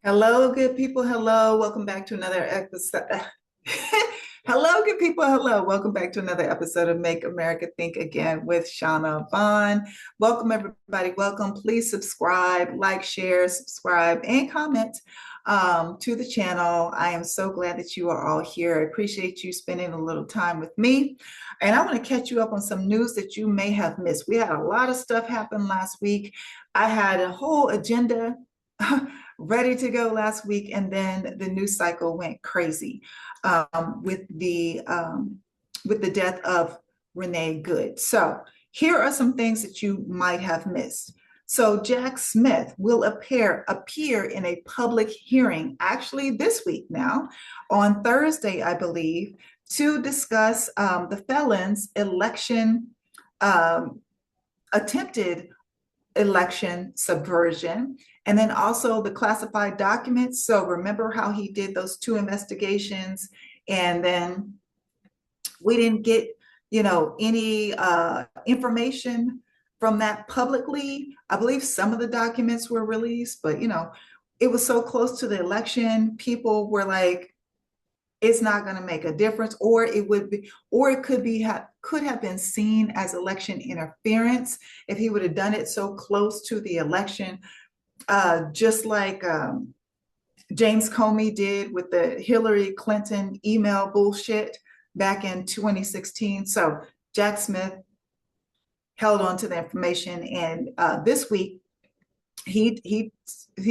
Hello, good people. Hello. Welcome back to another episode. Hello, good people. Hello. Welcome back to another episode of Make America Think Again with Shauna Vaughn. Welcome, everybody. Welcome. Please subscribe, like, share, subscribe, and comment to the channel. I am so glad that you are all here. I appreciate you spending a little time with me. And I want to catch you up on some news that you may have missed. We had a lot of stuff happen last week. I had a whole agenda ready to go last week, and then the news cycle went crazy with the death of Renee Good. So here are some things that you might have missed. So Jack Smith will appear in a public hearing, actually this week now, on Thursday, I believe, to discuss the felons' attempted election subversion, and then also the classified documents. So remember how he did those two investigations, and then we didn't get, any information from that publicly. I believe some of the documents were released, but it was so close to the election, people were like, it's not going to make a difference, or it could have been seen as election interference if he would have done it so close to the election, just like James Comey did with the Hillary Clinton email bullshit back in 2016. So Jack Smith held on to the information, and this week he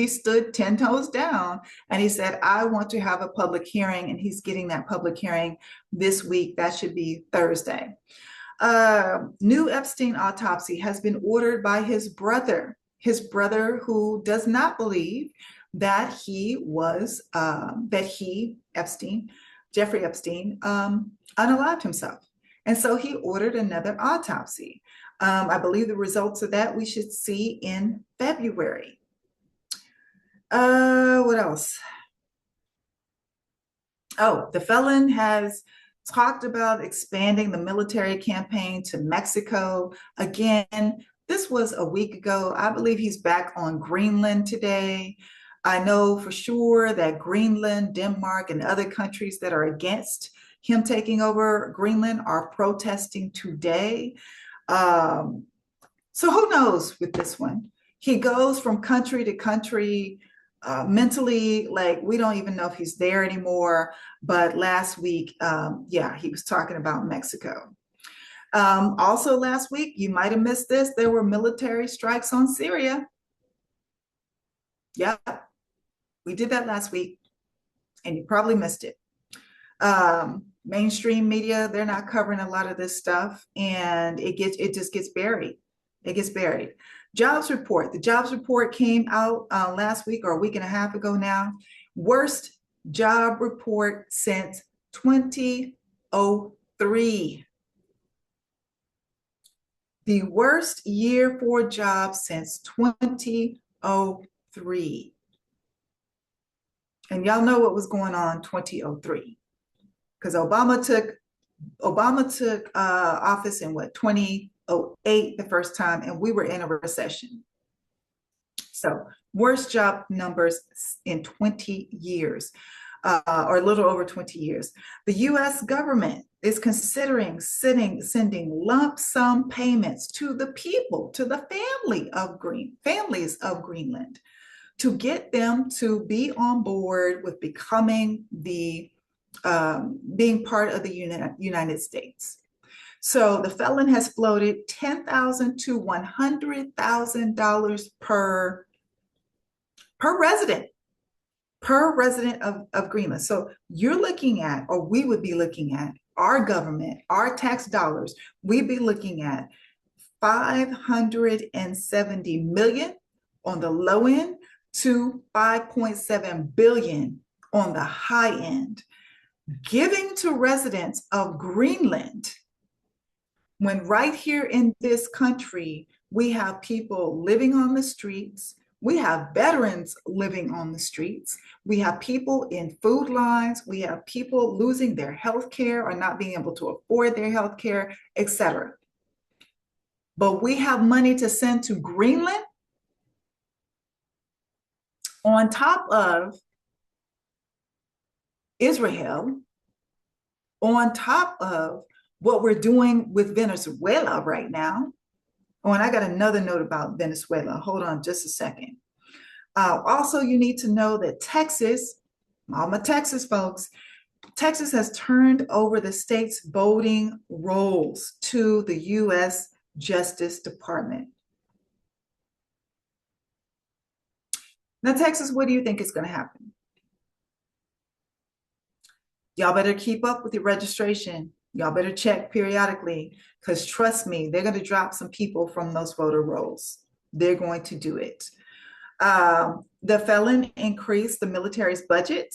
stood 10 toes down and he said, I want to have a public hearing, and he's getting that public hearing this week. That should be Thursday. New Epstein autopsy has been ordered by his brother who does not believe that Jeffrey Epstein, unalived himself. And so he ordered another autopsy. I believe the results of that we should see in February. What else? Oh, the felon has talked about expanding the military campaign to Mexico. Again, this was a week ago. I believe he's back on Greenland today. I know for sure that Greenland, Denmark, and other countries that are against him taking over Greenland are protesting today. So who knows with this one? He goes from country to country, mentally, like we don't even know if he's there anymore. But last week, he was talking about Mexico. Also last week, you might have missed this, there were military strikes on Syria. Yeah, we did that last week, and you probably missed it. Mainstream media, they're not covering a lot of this stuff, and it just gets buried. It gets buried. Jobs report. The jobs report came out last week or a week and a half ago now. Worst job report since 2003. The worst year for jobs since 2003. And y'all know what was going on 2003, because Obama took office in 2008 the first time, and we were in a recession. So worst job numbers in 20 years, or a little over 20 years. The U.S. government is considering sending lump sum payments to the people, to the families of Greenland, to get them to be on board with becoming being part of the United States. So the felon has floated $10,000 to $100,000 per resident of Greenland. So you're looking at, or we would be looking at, our government, our tax dollars, we'd be looking at $570 million on the low end to $5.7 billion on the high end, giving to residents of Greenland, when right here in this country, we have people living on the streets, we have veterans living on the streets, we have people in food lines, we have people losing their health care or not being able to afford their health care, etc. But we have money to send to Greenland On top of Israel, on top of what we're doing with Venezuela right now. Oh, and I got another note about Venezuela. Hold on just a second. Also, you need to know that Texas, all my Texas folks, Texas has turned over the state's voting rolls to the U.S. Justice Department. Now, Texas, what do you think is going to happen? Y'all better keep up with your registration. Y'all better check periodically because trust me, they're going to drop some people from those voter rolls. They're going to do it. The felon increased the military's budget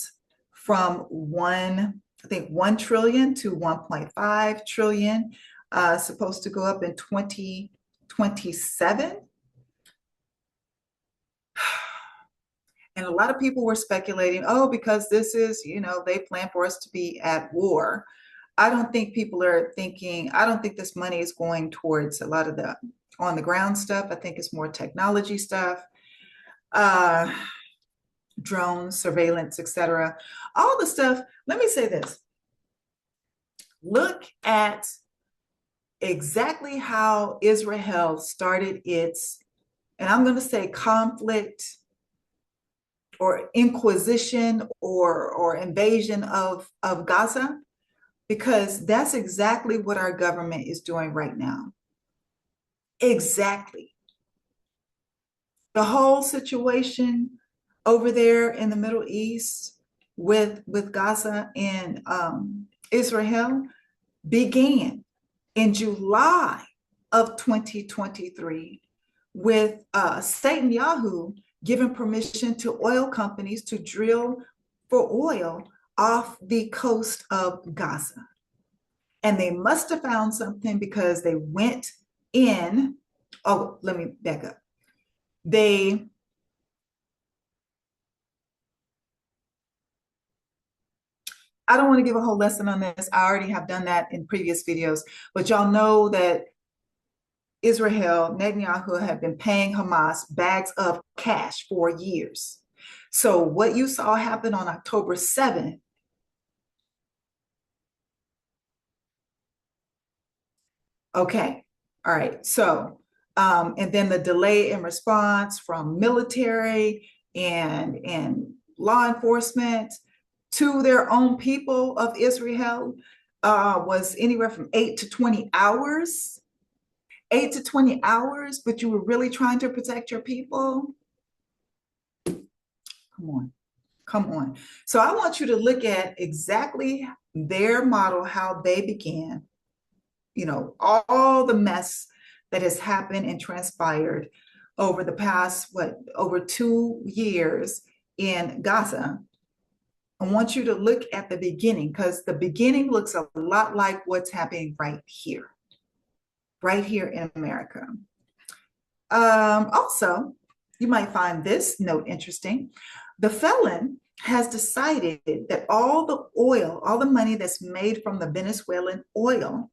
from I think 1 trillion to 1.5 trillion, supposed to go up in 2027. And a lot of people were speculating, oh, because this is, they plan for us to be at war. I don't think people are thinking, I don't think this money is going towards a lot of the on the ground stuff. I think it's more technology stuff, drones, surveillance, etc. All the stuff. Let me say this. Look at exactly how Israel started its, and I'm going to say conflict or inquisition or invasion of Gaza, because that's exactly what our government is doing right now. Exactly. The whole situation over there in the Middle East with Gaza and Israel began in July of 2023 with Netanyahu giving permission to oil companies to drill for oil off the coast of Gaza. And they must have found something because they went in. Oh, let me back up. I don't want to give a whole lesson on this. I already have done that in previous videos, but y'all know that Israel, Netanyahu had been paying Hamas bags of cash for years. So what you saw happen on October 7th, okay, all right. So, and then the delay in response from military and law enforcement to their own people of Israel was anywhere from 8 to 20 hours. 8 to 20 hours, but you were really trying to protect your people? Come on, come on. So I want you to look at exactly their model, how they began, all the mess that has happened and transpired over the past, over 2 years in Gaza. I want you to look at the beginning because the beginning looks a lot like what's happening right here in America. Also, you might find this note interesting. The felon has decided that all the oil, all the money that's made from the Venezuelan oil,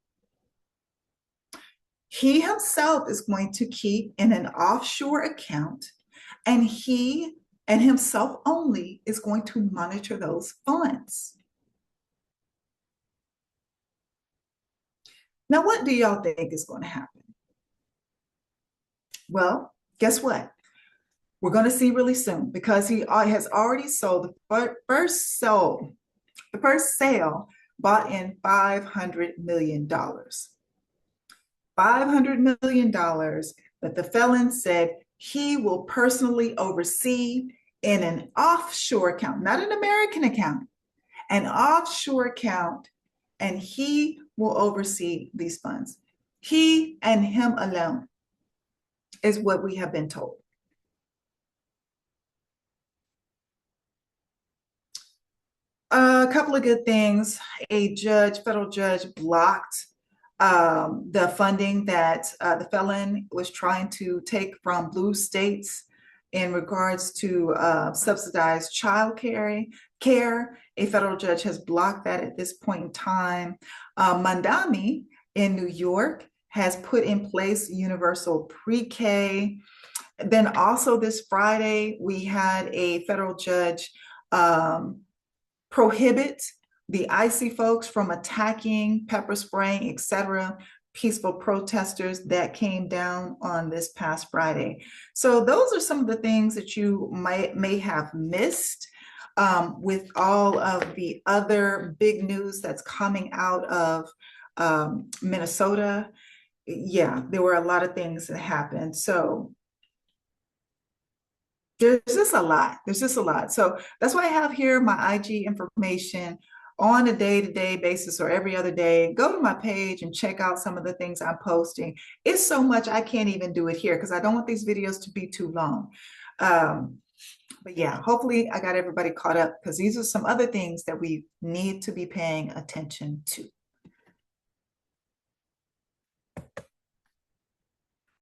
he himself is going to keep in an offshore account, and he and himself only is going to monitor those funds. Now, what do y'all think is going to happen? Well, guess what? We're going to see really soon because he has already sold the first sale bought in $500 million. $500 million that the felon said he will personally oversee in an offshore account, not an American account, an offshore account, and he will oversee these funds. He and him alone is what we have been told. A couple of good things. A federal judge blocked the funding that the felon was trying to take from blue states in regards to subsidized child care. A federal judge has blocked that at this point in time. Mandami in New York has put in place universal pre-K. Then also this Friday, we had a federal judge um, prohibit the ICE folks from attacking, pepper spraying, etc., peaceful protesters that came down on this past Friday. So those are some of the things that you may have missed with all of the other big news that's coming out of Minnesota. Yeah, there were a lot of things that happened. So there's just a lot. There's just a lot. So that's why I have here my IG information on a day-to-day basis or every other day. Go to my page and check out some of the things I'm posting. It's so much I can't even do it here because I don't want these videos to be too long. Um, but yeah, hopefully I got everybody caught up because these are some other things that we need to be paying attention to.